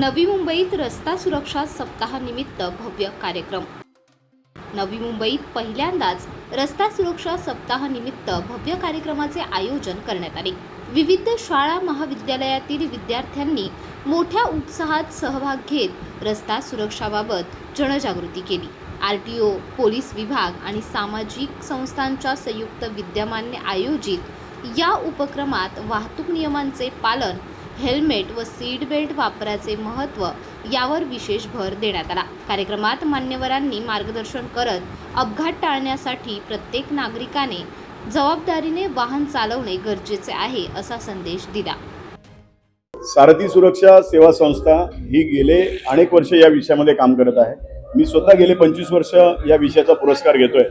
नवी मुंबईत रस्ता सुरक्षा सप्ताहानिमित्त भव्य कार्यक्रम। नवी मुंबईत पहिल्यांदाच रस्ता सुरक्षा सप्ताहानिमित्त भव्य कार्यक्रमाचे आयोजन करण्यात आले। विविध शाळा महाविद्यालयातील विद्यार्थ्यांनी मोठ्या उत्साहात सहभाग घेत रस्ता सुरक्षाबाबत जनजागृती केली। आरटीओ, पोलीस विभाग आणि सामाजिक संस्थांच्या संयुक्त विद्यमाने आयोजित या उपक्रमात वाहतूक नियमांचे पालन, हेल्मेट व सीट बेल्ट वापराचे महत्त्व यावर विशेष भर देण्यात आला। कार्यक्रमात मान्यवरांनी मार्गदर्शन करत अपघात टाळण्यासाठी प्रत्येक नागरिकाने जबाबदारीने वाहन चालवणे गरजेचे आहे असा संदेश दिला। सारथी सुरक्षा सेवा संस्था ही गेले अनेक वर्ष या विषयामध्ये काम करत आहे। मी स्वतः गेले 25 वर्ष या विषयाचा पुरस्कार घेतोय,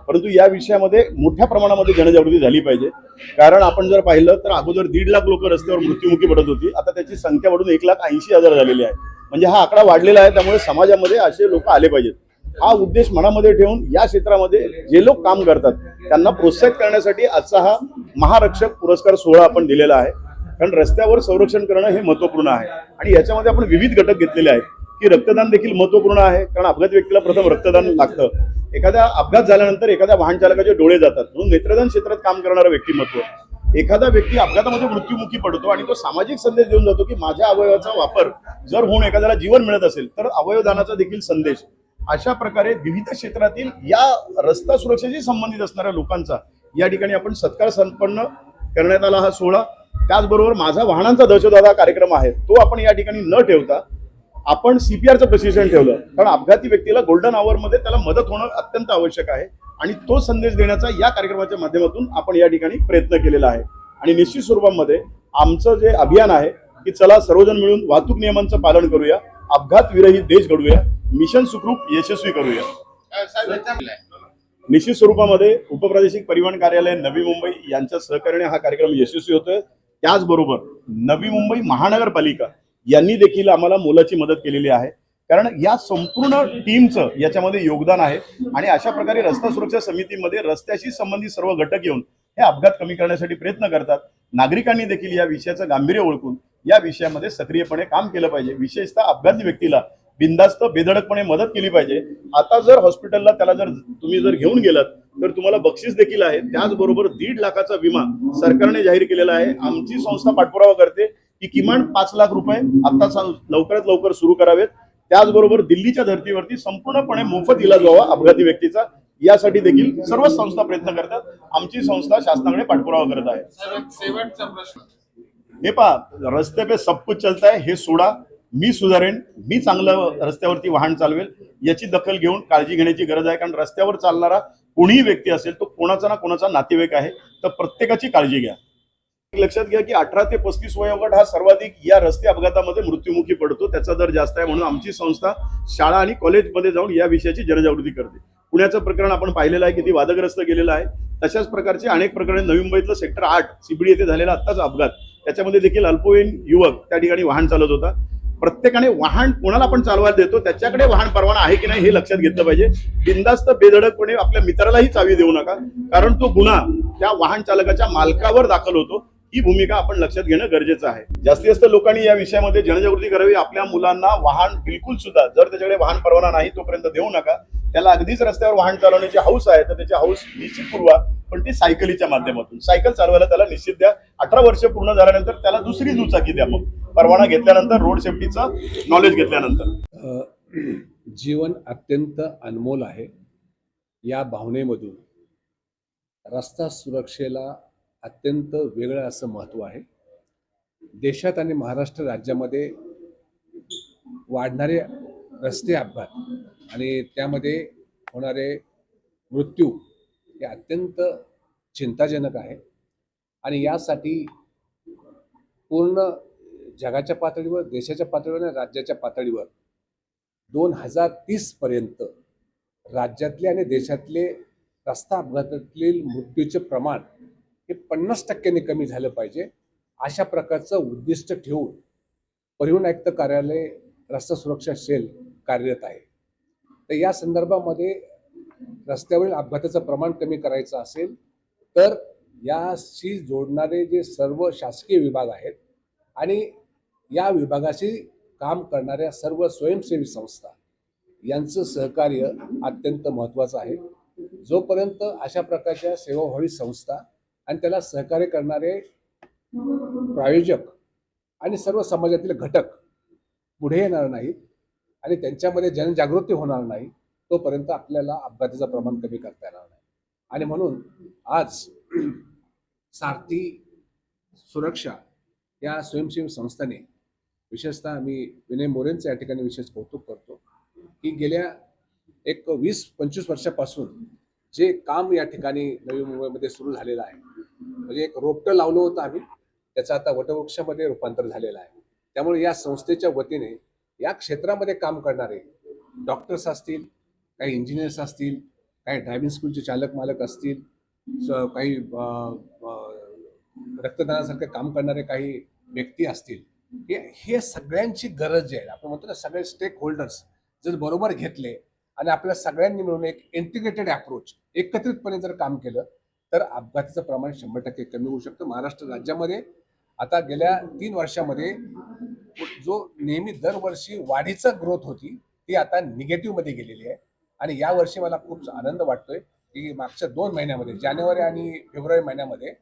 परंतु या विषयामध्ये मोठ्या प्रमाणामध्ये जनजागृती झाली पाहिजे। कारण आपण जर पाहिलं तर अगोदर 1.5 लाख लोक रस्त्यावर मृत्युमुखी पडत होती, आता त्याची संख्या वाढून 1,80,000 झालेली आहे। म्हणजे हा आकडा वाढलेला आहे, त्यामुळे समाजामध्ये असे लोक आले पाहिजेत। हा उद्देश मनामध्ये ठेवून या क्षेत्रामध्ये जे लोक काम करतात त्यांना प्रोत्साहित करण्यासाठी आजचा हा महारक्षक पुरस्कार सोहळा आपण दिलेला आहे। कारण रस्त्यावर संरक्षण करणं हे महत्त्वपूर्ण आहे आणि याच्यामध्ये आपण विविध घटक घेतलेले आहेत की रक्तदान देखील महत्त्वपूर्ण आहे। कारण अपघात व्यक्तीला प्रथम रक्तदान लागतं। एखाद्या अपघात झाल्यानंतर एखाद्या वाहन चालकाचे डोळे जातात, म्हणून नेत्रदान क्षेत्रात काम करणारं व्यक्तिमत्व। एखादा व्यक्ती अपघातामध्ये मृत्युमुखी पडतो आणि तो सामाजिक संदेश देऊन जातो की माझ्या अवयवाचा वापर जर होऊन एखाद्याला जीवन मिळत असेल तर अवयवदानाचा देखील संदेश। अशा प्रकारे विविध क्षेत्रातील या रस्ता सुरक्षेशी संबंधित असणाऱ्या लोकांचा या ठिकाणी आपण सत्कार संपन्न करण्यात आला हा सोहळा। त्याचबरोबर माझा वाहनांचा दहशतवाद हा कार्यक्रम आहे, तो आपण या ठिकाणी न ठेवता आपण CPRचं प्रशिक्षण ठेवलं। कारण अपघाती व्यक्तीला गोल्डन आवरमध्ये त्याला मदत होणं अत्यंत आवश्यक आहे आणि तो संदेश देण्याचा या कार्यक्रमाच्या माध्यमातून आपण या ठिकाणी प्रयत्न केलेला आहे। आणि निश्चित स्वरूपामध्ये आमचं जे अभियान आहे की चला सर्वजण मिळून वाहतूक नियमांचं पालन करूया, अपघात विरहित देश घडवूया, मिशन सुखरूप यशस्वी करूया। निश्चित स्वरूपामध्ये उपप्रादेशिक परिवहन कार्यालय नवी मुंबई यांच्या सहकार्याने हा कार्यक्रम यशस्वी होतोय। त्याचबरोबर नवी मुंबई महानगरपालिका यांनी देखील आम्हाला मोलाची मदत केलेली आहे। कारण या संपूर्ण टीमचं याच्यामध्ये योगदान आहे आणि अशा प्रकारे रस्ता सुरक्षा समितीमध्ये रस्त्याशी संबंधित सर्व घटक येऊन हे अपघात कमी करण्यासाठी प्रयत्न करतात। नागरिकांनी देखील या विषयाचं गांभीर्य ओळखून या विषयामध्ये सक्रियपणे काम केलं पाहिजे। विशेषतः अपघाती व्यक्तीला बिनधास्त बेधडकपणे मदत केली पाहिजे। आता जर हॉस्पिटलला त्याला जर तुम्ही घेऊन गेलात तर तुम्हाला बक्षीस देखील आहे। त्याचबरोबर 1.5 लाखाचा विमा सरकारने जाहीर केलेला आहे। आमची संस्था पाठपुरावा करते की किमान 5 लाख रुपये आता लवकरात लवकर सुरू करावेत। त्याचबरोबर दिल्लीच्या धर्तीवरती संपूर्णपणे मोफत इलाज व्हावा अपघाती व्यक्तीचा, यासाठी देखील सर्व संस्था प्रयत्न करतात। आमची संस्था शासनाकडे पाठपुरावा करत आहे। शेवटचा प्रश्न, हे पहा, रस्ते पे सब कुछ चलता है हे सोडा, मी सुधारेन, मी चांगलं रस्त्यावरती वाहन चालवेल याची दखल घेऊन काळजी घेण्याची गरज आहे। कारण रस्त्यावर चालणारा कोणीही व्यक्ती असेल तो कोणाचा ना कोणाचा नातेवाईक आहे, तर प्रत्येकाची काळजी घ्या। लक्षात घ्या की 18 ते 35 वयोगट हा सर्वाधिक या रस्ते अपघातामध्ये मृत्युमुखी पडतो, त्याचा दर जास्त आहे। म्हणून आमची संस्था शाळा आणि कॉलेजमध्ये जाऊन या विषयाची जनजागृती करते। पुण्याचं प्रकरण आपण पाहिलेलं आहे, किती वादग्रस्त गेलेलं आहे। तशाच प्रकारचे अनेक प्रकरणे नवी मुंबईतलं सेक्टर 8 CBD येथे झालेला आत्ताच अपघात, त्याच्यामध्ये देखील अल्पवयीन युवक त्या ठिकाणी वाहन चालवत होता। प्रत्येकाने वाहन कोणाला आपण चालवायला देतो त्याच्याकडे वाहन परवाना आहे की नाही हे लक्षात घेतलं पाहिजे। बिनधास्त बेधडकपणे आपल्या मित्रालाही चावी देऊ नका, कारण तो गुन्हा त्या वाहन चालकाच्या मालकावर दाखल होतो। ही भूमिका आपण लक्षात घेणं गरजेचं आहे। जास्तीत जास्त लोकांनी या विषयामध्ये जनजागृती करावी। आपल्या मुलांना वाहन बिलकुल सुद्धा जर त्याच्याकडे वाहन परवाना नाही तोपर्यंत देऊ नका। त्याला अगदीच रस्त्यावर वाहन चालवण्याची हौस आहे तर त्याची हौस निश्चित पुरवा, पण ती सायकलीच्या माध्यमातून। सायकल चालवायला त्याला निश्चित द्या। 18 वर्ष पूर्ण झाल्यानंतर त्याला दुसरी दुचाकी द्या, मग परवाना घेतल्यानंतर, रोड सेफ्टीचा नॉलेज घेतल्यानंतर। जीवन अत्यंत अनमोल आहे। या भावनेमधून रस्ता सुरक्षेला अत्यंत वेगळं असं महत्त्व आहे। देशात आणि महाराष्ट्र राज्यामध्ये वाढणारे रस्ते अपघात आणि त्यामध्ये होणारे मृत्यू हे अत्यंत चिंताजनक आहे आणि यासाठी पूर्ण जगाच्या पातळीवर, देशाच्या पातळीवर आणि राज्याच्या पातळीवर 2030 पर्यंत राज्यातले आणि देशातले रस्ता अपघातातील मृत्यूचे प्रमाण हे 50% कमी झालं पाहिजे, अशा प्रकारचं उद्दिष्ट ठेवून परिवहन आयुक्त कार्यालय रस्ता सुरक्षा सेल कार्यरत आहे। तर या संदर्भामध्ये रस्त्यावरील अपघाताचं प्रमाण कमी करायचं असेल तर याशी जोडणारे जे सर्व शासकीय विभाग आहेत आणि या विभागाशी काम करणाऱ्या सर्व स्वयंसेवी संस्था यांचं सहकार्य अत्यंत महत्त्वाचं आहे. जोपर्यंत अशा प्रकारच्या सेवाभावी संस्था आणि त्याला सहकार्य करणारे प्रायोजक आणि सर्व समाजातील घटक पुढे येणार नाहीत आणि त्यांच्यामध्ये जनजागृती होणार नाही, तोपर्यंत आपल्याला अपघाताचं प्रमाण कमी करता येणार नाही. आणि म्हणून आज सारथी सुरक्षा या स्वयंसेवी संस्थेने, विशेषतः मी विनय मोरेंचं या ठिकाणी विशेष कौतुक करतो की गेल्या एक 20-25 वर्षापासून जे काम या ठिकाणी नवी मुंबईमध्ये सुरू झालेलं आहे, म्हणजे एक रोपटं लावलं होतं आम्ही, त्याचं आता वटवृक्षामध्ये रूपांतर झालेलं आहे. त्यामुळे या संस्थेच्या वतीने या क्षेत्रामध्ये काम करणारे डॉक्टर्स असतील, काही इंजिनियर्स असतील, काही ड्रायव्हिंग स्कूलचे चालक मालक असतील, काही रक्तदानासारखे काम करणारे काही व्यक्ती असतील, हे सगळ्यांची गरज जी आहे, आपण म्हणतो ना, सगळे स्टेक होल्डर्स जर बरोबर घेतले आणि आपल्या सगळ्यांनी मिळून एक इंटिग्रेटेड अप्रोच एकत्रितपणे जर काम केलं तर अपघाताचं प्रमाण 100% कमी होऊ शकतं. महाराष्ट्र राज्यामध्ये आता गेल्या 3 वर्षामध्ये जो नेहमी दरवर्षी वाढीचा ग्रोथ होती ती आता निगेटिव्हमध्ये गेलेली आहे. आणि यावर्षी मला खूप आनंद वाटतोय की मागच्या 2 महिन्यामध्ये, जानेवारी आणि फेब्रुवारी महिन्यामध्ये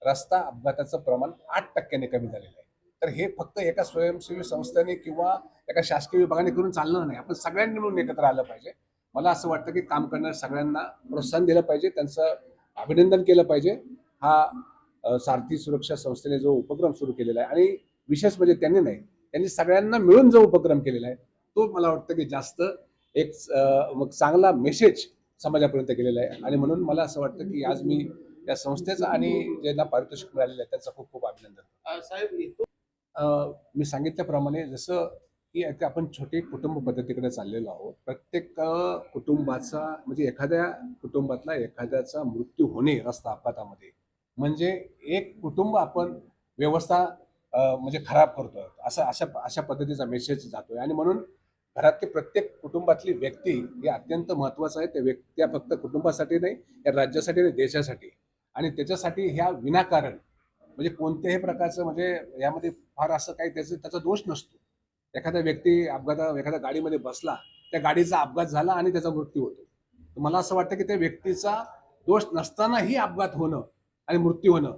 रस्ता अपघाताचं प्रमाण 8% कमी झालेलं आहे. तर हे फक्त एका स्वयंसेवी संस्थेने किंवा एका शासकीय विभागाने करून चालणार नाही. आपण सगळ्यांनी मिळून एकत्र आलं पाहिजे. मला असं वाटतं की काम करणाऱ्या सगळ्यांना प्रोत्साहन दिलं पाहिजे, त्यांचं अभिनंदन केलं पाहिजे. हा सारथी सुरक्षा संस्थेने जो उपक्रम सुरू केलेला आहे, आणि विशेष म्हणजे त्यांनी सगळ्यांना मिळून जो उपक्रम केलेला आहे, तो मला वाटतं की जास्त एक मग चांगला मेसेज समाजापर्यंत गेलेला आहे. आणि म्हणून मला असं वाटतं की आज मी या संस्थेचं आणि ज्यांना पारितोषिक मिळालेलं आहे त्यांचं खूप खूप अभिनंदन. साहेब, मी सांगितल्याप्रमाणे जसं की आता आपण छोटे कुटुंब पद्धतीकडे चाललेलो आहोत. प्रत्येक कुटुंबाचा, म्हणजे एखाद्या कुटुंबातला एखाद्याचा मृत्यू होणे रस्ता अपघातामध्ये म्हणजे एक कुटुंब आपण व्यवस्था म्हणजे खराब करतोय, अशा पद्धतीचा मेसेज जातोय. आणि म्हणून घरातली प्रत्येक कुटुंबातली व्यक्ती हे अत्यंत महत्त्वाचं आहे. त्या व्यक्त्या फक्त कुटुंबासाठी नाही, या राज्यासाठी नाही, देशासाठी. आणि त्याच्यासाठी ह्या विनाकारण म्हणजे कोणत्याही प्रकारचं, म्हणजे यामध्ये फार असं काही त्याचा दोष नसतो. एखादा व्यक्ती एखाद्या गाडीमध्ये बसला, त्या गाडीचा अपघात झाला आणि त्याचा मृत्यू होतो. तर मला असं वाटतं की त्या व्यक्तीचा दोष नसतानाही अपघात होणं आणि मृत्यू होणं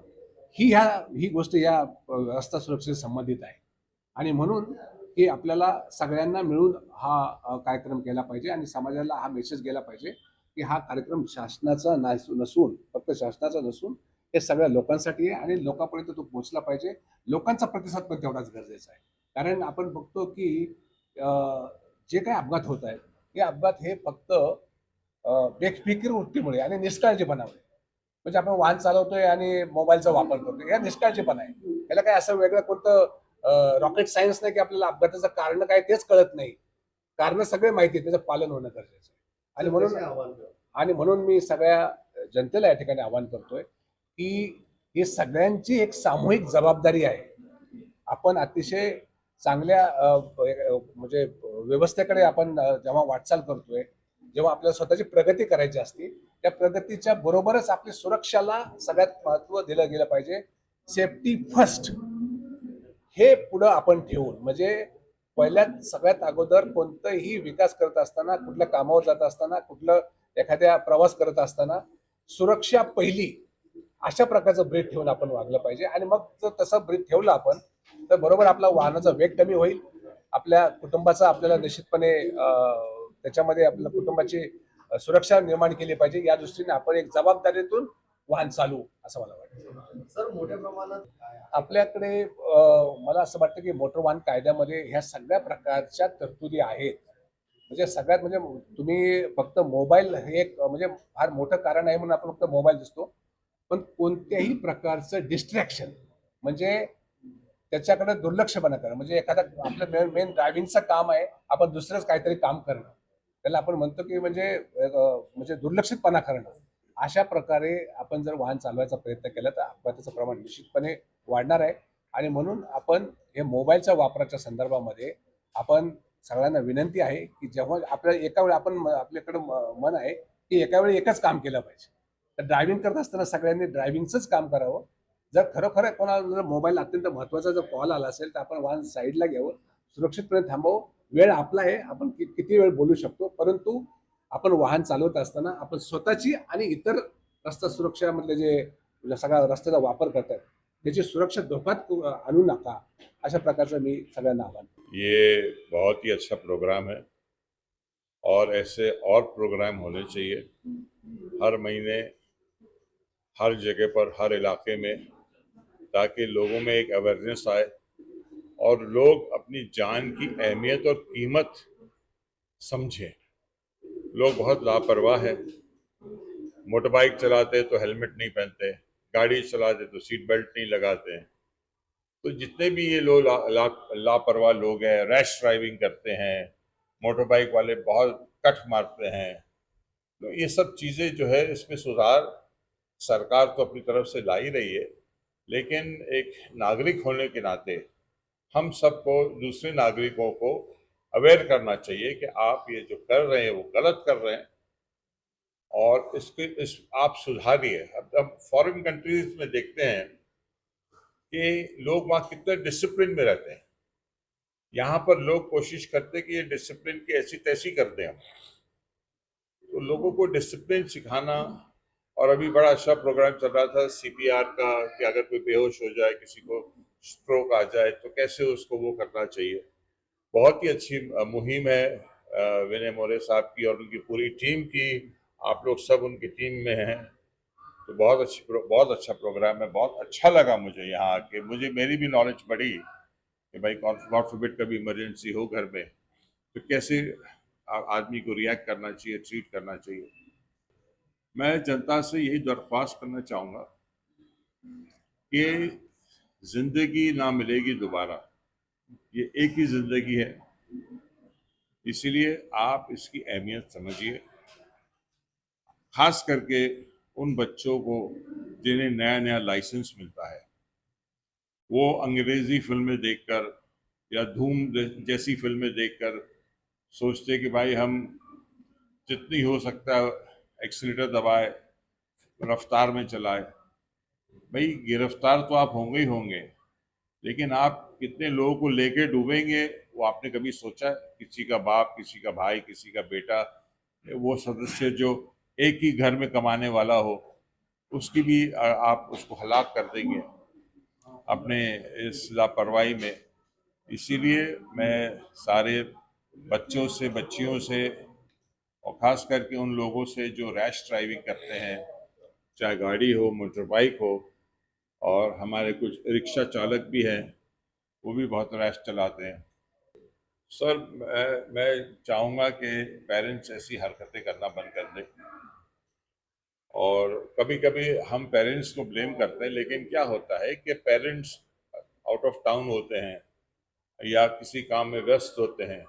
ही गोष्ट या रस्ता सुरक्षेशी संबंधित आहे. आणि म्हणून की आपल्याला सगळ्यांना मिळून हा कार्यक्रम केला पाहिजे आणि समाजाला हा मेसेज गेला पाहिजे की हा कार्यक्रम शासनाचा नसून, फक्त शासनाचा नसून हे सगळ्या लोकांसाठी आहे आणि लोकांपर्यंत तो पोहोचला पाहिजे. लोकांचा प्रतिसाद पण तेवढाच गरजेचा आहे. कारण आपण बघतो की जे काही अपघात होत आहेत, हे अपघात हे फक्त बेफिकीर वृत्तीमुळे आणि निष्काळजीपणामुळे, म्हणजे आपण वाहन चालवतोय आणि मोबाईलचा वापर करतोय, या निष्काळजीपणा आहे. याला काय असं वेगळं कोणतं रॉकेट सायन्स नाही की आपल्याला अपघाताचं कारण काय तेच कळत नाही. कारण सगळे माहिती आहे, त्याचं पालन होणं गरजेचं आहे. आणि म्हणून मी सगळ्या जनतेला या ठिकाणी आवाहन करतोय की ही सगळ्यांची एक सामूहिक जबाबदारी आहे. आपण अतिशय चांगल्या म्हणजे व्यवस्थेकडे आपण जेव्हा वाटचाल करतोय, जेव्हा आपल्याला स्वतःची प्रगती करायची असते, त्या प्रगतीच्या बरोबरच आपली सुरक्षाला सगळ्यात महत्त्व दिलं गेलं पाहिजे. सेफ्टी फर्स्ट हे पुढं आपण ठेवून, म्हणजे पहिल्यात सगळ्यात अगोदर कोणताही विकास करत असताना, कुठल्या कामावर जात असताना, कुठलं एखाद्या प्रवास करत असताना सुरक्षा पहिली, अशा प्रकारचं ब्रीथ ठेवून आपण वागलं पाहिजे. आणि मग जर तसं ब्रीथ ठेवलं आपण, तर बरोबर आपला वाहनाचा वेग कमी होईल, आपल्या कुटुंबाचा आपल्याला निश्चितपणे त्याच्यामध्ये आपल्या कुटुंबाची सुरक्षा निर्माण केली पाहिजे. या दृष्टीने आपण एक जबाबदारीतून वाहन चालू, असं मला वाटतं. सर, मोठ्या प्रमाणात आपल्याकडे मला असं वाटतं की मोटर वाहन कायद्यामध्ये ह्या सगळ्या प्रकारच्या तरतुदी आहेत. म्हणजे सगळ्यात म्हणजे तुम्ही फक्त मोबाईल हे एक म्हणजे फार मोठं कारण आहे म्हणून आपण फक्त मोबाईल दिसतो, पण कोणत्याही प्रकारचं डिस्ट्रॅक्शन म्हणजे त्याच्याकडे दुर्लक्षपणा करणं, म्हणजे एखादा आपलं मेन ड्रायव्हिंगचं काम आहे, आपण दुसरंच काहीतरी काम करणं, त्याला आपण म्हणतो की म्हणजे दुर्लक्षितपणा करणं. अशा प्रकारे आपण जर वाहन चालवायचा प्रयत्न केला तर अपघाताचं प्रमाण निश्चितपणे वाढणार आहे. आणि म्हणून आपण हे मोबाईलच्या वापराच्या संदर्भामध्ये आपण सगळ्यांना विनंती आहे की जेव्हा आपल्याला एका वेळी आपल्याकडे मन आहे की एका वेळी एकच काम केलं पाहिजे, तर ड्रायव्हिंग करत असताना सगळ्यांनी ड्रायव्हिंगचंच काम करावं. जर खरोखर कोणाला जर मोबाईल अत्यंत महत्त्वाचा जर कॉल आला असेल तर आपण वाहन साईडला घ्यावं, सुरक्षितपणे थांबावं. वेळ आपला आहे, आपण किती वेळ बोलू शकतो, परंतु आपण वाहन चालवत असताना आपण स्वतःची आणि इतर रस्ता सुरक्षामधले जे सगळा रस्त्याचा वापर करतात त्याची सुरक्षा धोक्यात आणू नका, अशा प्रकारचं मी सगळ्यांना आवाहन करतो. ये बहुत ही अच्छा प्रोग्राम है और ऐसे और प्रोग्राम होने चाहिए हर महीने, हर जगह पर, हर इलाके में, ताकि लोगों में एक अवेयरनेस आए और लोग अपनी जान की अहमियत और कीमत समझें। लोग बहुत लापरवाह है, मोटर बाइक चलाते तो हेलमेट नहीं पहनते, गाड़ी चलाते तो सीट बेल्ट नहीं लगाते हैं। तो जितने भी ये लोग लापरवाह लोग हैं, रैश ड्राइविंग करते हैं, मोटर बाइक वाले बहुत कट मारते हैं, तो ये सब चीज़ें जो है इसमें सुधार सरकार तो अपनी तरफ से ला ही रही है, लेकिन एक नागरिक होने के नाते हम सबको, दूसरे नागरिकों को अवेयर करना चाहिए कि आप ये जो कर रहे हैं वो गलत कर रहे हैं और इस आप सुधारिए। अब फॉरेन कंट्रीज में देखते हैं कि लोग वहाँ कितने डिसिप्लिन में रहते हैं। यहाँ पर लोग कोशिश करते हैं कि ये डिसिप्लिन की ऐसी तैसी कर दें हम। तो लोगों को डिसिप्लिन सिखाना, और अभी बड़ा अच्छा प्रोग्राम चल रहा था CPR का कि अगर कोई बेहोश हो जाए, किसी को स्ट्रोक आ जाए तो कैसे उसको वो करना चाहिए। बहुत ही अच्छी मुहिम है विनय मोरे साहब की और उनकी पूरी टीम की। आप लोग सब उनकी टीम में हैं, तो बहुत अच्छा प्रोग्राम है। बहुत अच्छा लगा मुझे यहाँ आके, मेरी भी नॉलेज बढ़ी कि भाई गॉड फॉरबिड कभी इमरजेंसी हो घर में तो कैसे आदमी को रिएक्ट करना चाहिए, ट्रीट करना चाहिए। मैं जनता से यही दरख्वास्त करना चाहूँगा कि जिंदगी ना मिलेगी दोबारा, ये एक ही जिंदगी है, इसीलिए आप इसकी अहमियत समझिए। खास करके उन बच्चों को जिन्हें नया नया लाइसेंस मिलता है, वो अंग्रेजी फिल्में देखकर या धूम जैसी फिल्में देखकर सोचते कि भाई हम जितनी हो सकता है एक्सीलेटर दबाए, रफ्तार में चलाए। भाई गिरफ्तार तो आप होंगे ही होंगे, लेकिन आप कितने लोगों को लेके डूबेंगे वो आपने कभी सोचा? किसी का बाप, किसी का भाई, किसी का बेटा, वो सदस्य जो एक ही घर में कमाने वाला हो, उसकी भी आप उसको हलाक कर देंगे अपने इस लापरवाही में। इसीलिए मैं सारे बच्चों से, बच्चियों से और ख़ास करके उन लोगों से जो रैश ड्राइविंग करते हैं, चाहे गाड़ी हो, मोटर बाइक हो, और हमारे कुछ रिक्शा चालक भी हैं, वो भी बहुत रैश चलाते हैं। सर, मैं चाहूँगा कि पेरेंट्स ऐसी हरकतें करना बंद कर दें। और कभी कभी हम पेरेंट्स को ब्लेम करते हैं, लेकिन क्या होता है कि पेरेंट्स आउट ऑफ टाउन होते हैं या किसी काम में व्यस्त होते हैं,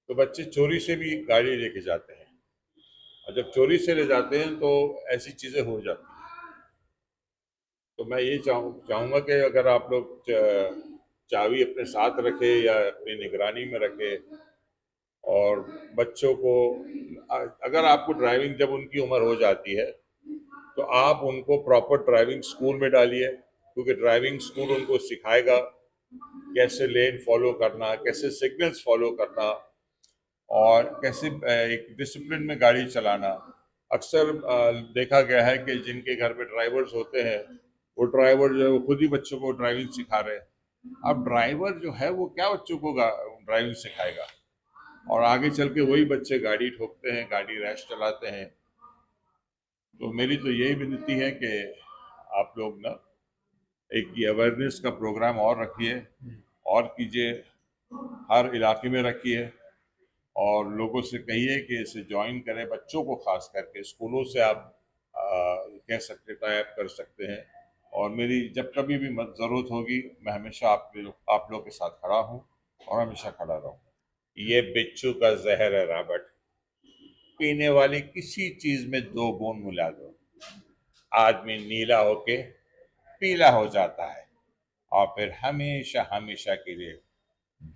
तो बच्चे चोरी से भी गाड़ी लेके जाते हैं, और जब चोरी से ले जाते हैं तो ऐसी चीज़ें हो जाती हैं। तो मैं ये चाहूँगा कि अगर आप लोग चाबी अपने साथ रखें या अपनी निगरानी में रखें, और बच्चों को, अगर आपको ड्राइविंग जब उनकी उम्र हो जाती है तो आप उनको प्रॉपर ड्राइविंग स्कूल में डालिए, क्योंकि ड्राइविंग स्कूल उनको सिखाएगा कैसे लेन फॉलो करना, कैसे सिग्नल्स फॉलो करना, और कैसे एक डिसिप्लिन में गाड़ी चलाना। अक्सर देखा गया है कि जिनके घर में ड्राइवर्स होते हैं, वो ड्राइवर जो है वो खुद ही बच्चों को ड्राइविंग सिखा रहे हैं। अब ड्राइवर जो है वो क्या बच्चों को ड्राइविंग सिखाएगा, और आगे चल के वही बच्चे गाड़ी ठोकते हैं, गाड़ी रैश चलाते हैं। तो मेरी तो यही विनती है कि आप लोग ना एक ये अवेयरनेस का प्रोग्राम और रखिए, और कीजिए, हर इलाके में रखिए, और लोगों से कहिए कि इसे ज्वाइन करें। बच्चों को खास करके स्कूलों से आप कह सकते, टाई अप कर सकते हैं। और मेरी जब कभी भी ज़रूरत होगी, मैं हमेशा आप लोग के साथ खड़ा हूँ और हमेशा खड़ा रहूँ। ये बिच्छू का जहर है रॉबर्ट, पीने वाली किसी चीज में 2 बूंद मिला दो, आदमी नीला होके पीला हो जाता है, और फिर हमेशा हमेशा के लिए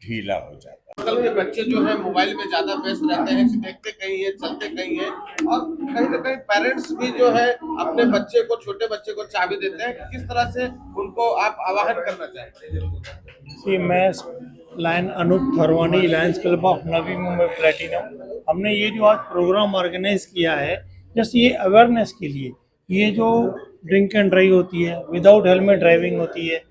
ढीला हो जाता है। आजकल के बच्चे जो है मोबाइल में ज्यादा व्यस्त रहते हैं, देखते कहीं है, चलते कहीं है, और कहीं ना कहीं पेरेंट्स भी जो है अपने बच्चे को, छोटे बच्चे को चाबी देते हैं। किस तरह से उनको आप आवाहन करना चाहते हैं? मैं Lion Anoop Tharwani, Lions Club of Navi Mumbai Platinum. हमने ये जो आज प्रोग्राम ऑर्गेनाइज किया है जस्ट ये अवेयरनेस के लिए, ये जो ड्रिंक एंड ड्राइव होती है, विदाउट हेलमेट ड्राइविंग होती है,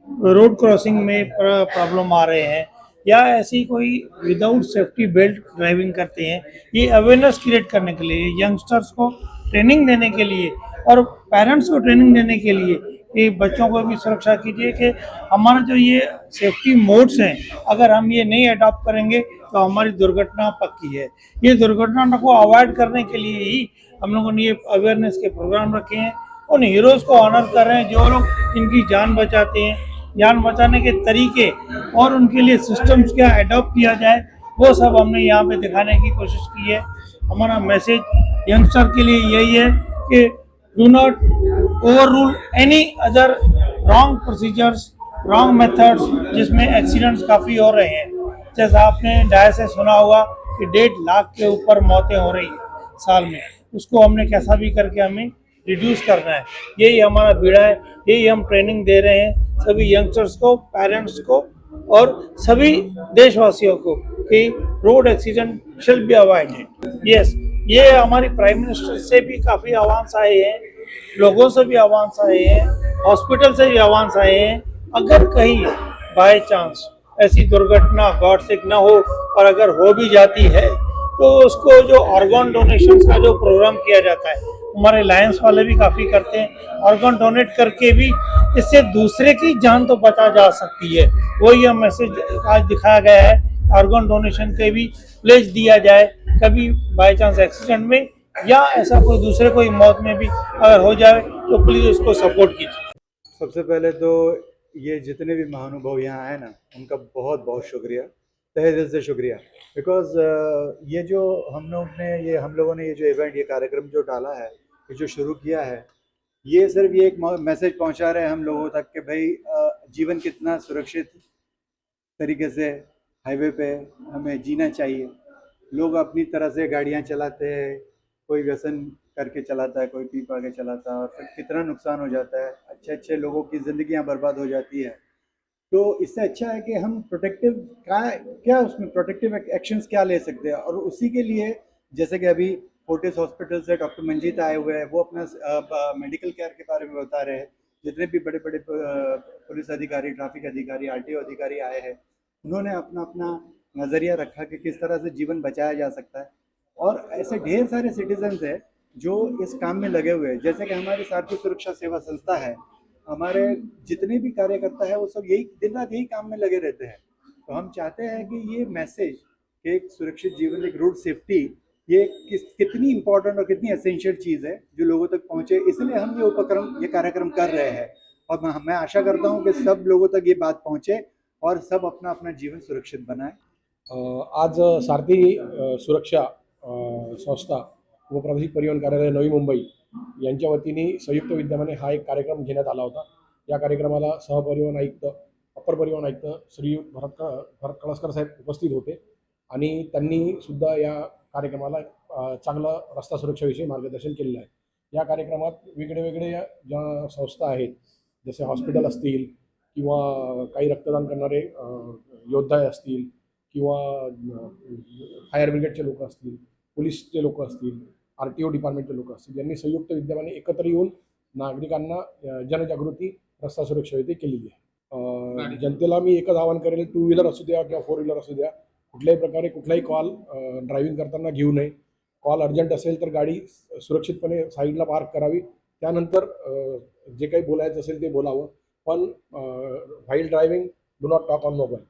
रोड क्रॉसिंग में प्रॉब्लम आ रहे हैं, या ऐसी कोई विदाउट सेफ्टी बेल्ट ड्राइविंग करते हैं, ये अवेयरनेस क्रिएट करने के लिए, यंगस्टर्स को ट्रेनिंग देने के लिए और पेरेंट्स को ट्रेनिंग देने के लिए कि बच्चों को भी सुरक्षा कीजिए कि हमारा जो ये सेफ्टी मोड्स हैं, अगर हम ये नहीं अडॉप्ट करेंगे तो हमारी दुर्घटना पक्की है। ये दुर्घटना को अवॉइड करने के लिए ही हम लोगों ने ये अवेयरनेस के प्रोग्राम रखे हैं। उन हीरोज़ को ऑनर कर रहे हैं जो लोग इनकी जान बचाते हैं। जान बचाने के तरीके और उनके लिए सिस्टम्स क्या अडॉप्ट किया जाए, वो सब हमने यहाँ पे दिखाने की कोशिश की है। हमारा मैसेज यंगस्टर के लिए यही है कि do not over rule any other wrong procedures, wrong methods जिसमें एक्सीडेंट्स काफ़ी हो रहे हैं। जैसा आपने डाय से सुना होगा कि 1.5 लाख के ऊपर मौतें हो रही हैं साल में, उसको हमने कैसा भी करके हमें रिड्यूस करना है। यही हमारा बीड़ा है, यही हम ट्रेनिंग दे रहे हैं सभी यंगस्टर्स को, पेरेंट्स को और सभी देशवासियों को कि रोड एक्सीडेंट शिल बी अवॉइडेड। यस, ये हमारी प्राइम मिनिस्टर से भी काफ़ी आह्वान आए हैं, लोगों से भी आह्वान आए हैं, हॉस्पिटल से भी आह्वान आए हैं। अगर कहीं बाय चांस ऐसी दुर्घटना गॉड सिक ना हो, और अगर हो भी जाती है तो उसको जो ऑर्गन डोनेशन का जो प्रोग्राम किया जाता है, हमारे लायंस वाले भी काफ़ी करते हैं। ऑर्गन डोनेट करके भी इससे दूसरे की जान तो बचा जा सकती है। वही यह मैसेज आज दिखाया गया है, ऑर्गन डोनेशन के भी प्लेज दिया जाए। कभी बाय चांस एक्सीडेंट में या ऐसा कोई दूसरे कोई मौत में भी अगर हो जाए तो प्लीज़ उसको सपोर्ट कीजिए। सबसे पहले तो ये जितने भी महानुभाव यहाँ आए ना, उनका बहुत बहुत शुक्रिया, तहे दिल से शुक्रिया। बिकॉज ये जो हम लोगों ने ये जो इवेंट, ये कार्यक्रम जो डाला है, ये जो शुरू किया है, ये सिर्फ ये एक मैसेज पहुँचा रहे हैं हम लोगों तक कि भाई जीवन कितना सुरक्षित तरीके से हाईवे पे हमें जीना चाहिए। लोग अपनी तरह से गाड़ियाँ चलाते हैं, कोई व्यसन करके चलाता है, कोई पी पा के चलाता है, और फिर कितना नुकसान हो जाता है, अच्छे अच्छे लोगों की ज़िंदगियां बर्बाद हो जाती है। तो इससे अच्छा है कि हम प्रोटेक्टिव क्या उसमें प्रोटेक्टिव एक्शंस क्या ले सकते हैं। और उसी के लिए जैसे कि अभी फोर्टिस हॉस्पिटल से डॉक्टर मंजीत आए हुए हैं, वो अपना मेडिकल केयर के बारे में बता रहे हैं। जितने भी बड़े बड़े पुलिस अधिकारी, ट्रैफिक अधिकारी, आरटीओ अधिकारी आए हैं, उन्होंने अपना अपना नज़रिया रखा कि किस तरह से जीवन बचाया जा सकता है। और ऐसे ढेर सारे सिटीजन्स हैं जो इस काम में लगे हुए हैं। जैसे कि हमारी सारथी सुरक्षा सेवा संस्था है, हमारे जितने भी कार्यकर्ता है वो सब यही दिन रात यही काम में लगे रहते हैं। तो हम चाहते हैं कि ये मैसेज कि एक सुरक्षित जीवन, एक रोड सेफ्टी, ये कितनी इम्पोर्टेंट और कितनी एसेंशियल चीज़ है जो लोगों तक पहुँचे, इसलिए हम ये कार्यक्रम कर रहे हैं। और मैं आशा करता हूँ कि सब लोगों तक ये बात पहुँचे और सब अपना अपना जीवन सुरक्षित बनाए। आज सारथी सुरक्षा संस्था व प्रादेशिक परिवहन कार्यालय नवी मुंबई यांच्या वतीने संयुक्त विद्यमाने हा एक कार्यक्रम घेण्यात आला होता। या कार्यक्रमाला सहपरिवहन आयुक्त, अप्पर परिवहन आयुक्त श्री भरत कळसकर साहेब उपस्थित होते आणि त्यांनी सुद्धा या कार्यक्रमाला चांगलं रस्ता सुरक्षेविषयी मार्गदर्शन केलेलं आहे। या कार्यक्रमात वेगवेगळे ज्या संस्था आहेत, जसे हॉस्पिटल असतील किंवा काही रक्तदान करणारे योद्धा असतील किंवा फायर ब्रिगेडचे लोक असतील, पोलीसचे लोक असतील, आरटीओ डिपार्टमेंटचे लोक असतील, यांनी संयुक्त विद्यमाने एकत्र येऊन नागरिकांना जनजागृती रस्ता सुरक्षेविषयी केलेली आहे। जनतेला मी एकच आवाहन करेल, 2 व्हीलर असू द्या किंवा 4 व्हीलर असू द्या, कुठल्याही प्रकारे कुठलाही कॉल ड्रायव्हिंग करताना घेऊ नये। कॉल अर्जंट असेल तर गाडी सुरक्षितपणे साईडला पार्क करावी, त्यानंतर जे काही बोलायचं असेल ते बोलावं। पण while driving do not talk on mobile.